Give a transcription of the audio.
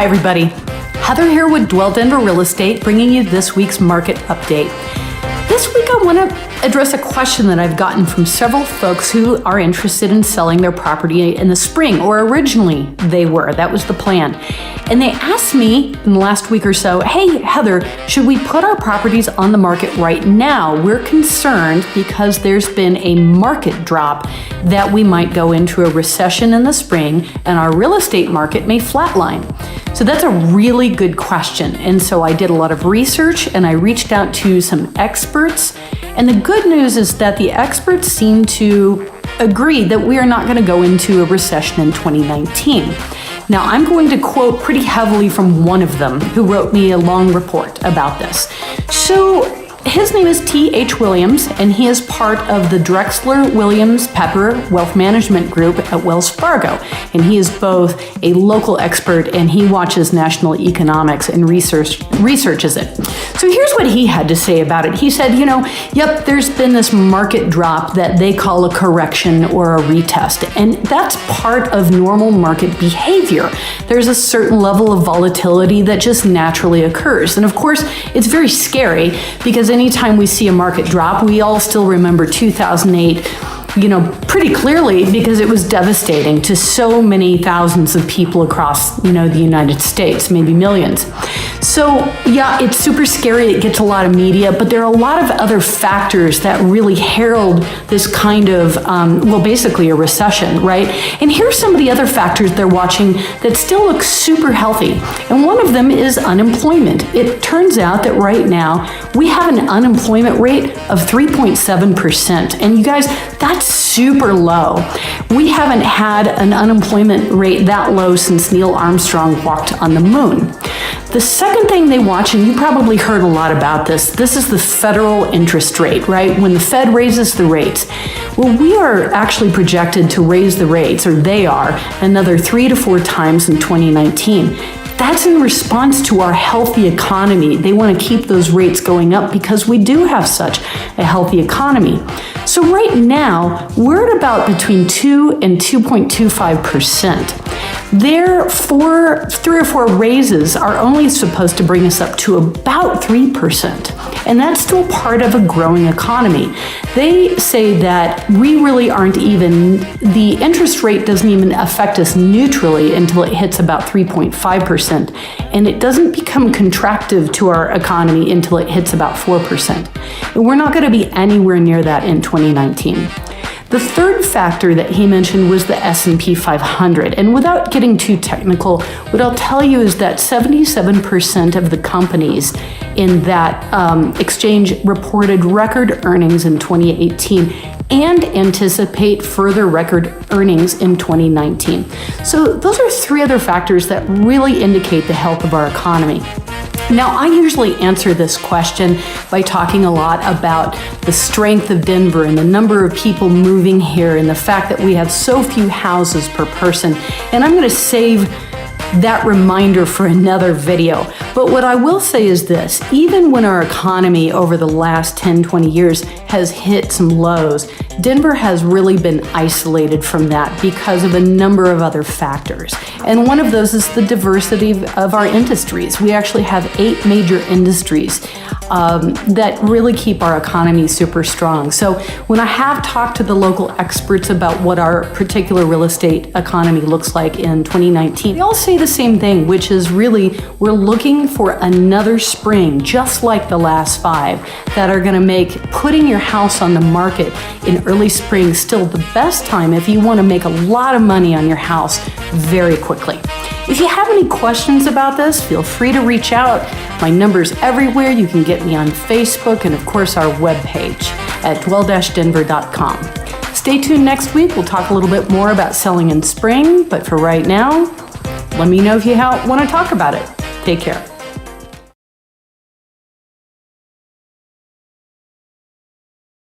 Hi, everybody. Heather here with Dwell Denver Real Estate, bringing you this week's market update. This week, I want to address a question that I've gotten from several folks who are interested in selling their property in the spring, or originally they were. That was the plan. And they asked me in the last week or so, hey, Heather, should we put our properties on the market right now? We're concerned because there's been a market drop that we might go into a recession in the spring and our real estate market may flatline. So that's a really good question. And so I did a lot of research and I reached out to some experts. And the good news is that the experts seem to agree that we are not going to go into a recession in 2019. Now, I'm going to quote pretty heavily from one of them who wrote me a long report about this. So his name is T.H. Williams, and he is part of the Drexler Williams Pepper Wealth Management Group at Wells Fargo. And he is both a local expert and he watches national economics and researches it. So here's what he had to say about it. He said, yep, there's been this market drop that they call a correction or a retest. And that's part of normal market behavior. There's a certain level of volatility that just naturally occurs. And of course, it's very scary because anytime we see a market drop, we all still remember 2008, pretty clearly because it was devastating to so many thousands of people across, the United States, maybe millions. So yeah, it's super scary. It gets a lot of media, but there are a lot of other factors that really herald this kind of, basically a recession, right? And here's some of the other factors they're watching that still look super healthy. And one of them is unemployment. It turns out that right now we have an unemployment rate of 3.7%. And you guys, that's super low. We haven't had an unemployment rate that low since Neil Armstrong walked on the moon. The second thing they watch, and you probably heard a lot about this is the federal interest rate, right? When the Fed raises the rates. Well, we are actually projected to raise the rates, or they are, another 3 to 4 times in 2019. That's in response to our healthy economy. They want to keep those rates going up because we do have such a healthy economy. So right now, we're at about between 2 and 2.25%. Their 3 or 4 raises are only supposed to bring us up to about 3%. And that's still part of a growing economy. They say that we really aren't even, the interest rate doesn't even affect us neutrally until it hits about 3.5%. And it doesn't become contractive to our economy until it hits about 4%. And we're not going to be anywhere near that in 2019. The third factor that he mentioned was the S&P 500. And without getting too technical, what I'll tell you is that 77% of the companies in that exchange reported record earnings in 2018 and anticipate further record earnings in 2019. So those are 3 other factors that really indicate the health of our economy. Now, I usually answer this question by talking a lot about the strength of Denver and the number of people moving here and the fact that we have so few houses per person. And I'm going to save that reminder for another video. But what I will say is this, even when our economy over the last 10, 20 years has hit some lows, Denver has really been isolated from that because of a number of other factors. And one of those is the diversity of our industries. We actually have 8 major industries that really keep our economy super strong. So when I have talked to the local experts about what our particular real estate economy looks like in 2019, they all say the same thing, which is really we're looking for another spring, just like the last 5, that are going to make putting your house on the market in early spring still the best time if you want to make a lot of money on your house very quickly. If you have any questions about this, feel free to reach out. My number's everywhere. You can get me on Facebook and, of course, our webpage at dwell-denver.com. Stay tuned next week. We'll talk a little bit more about selling in spring. But for right now, let me know if you want to talk about it. Take care.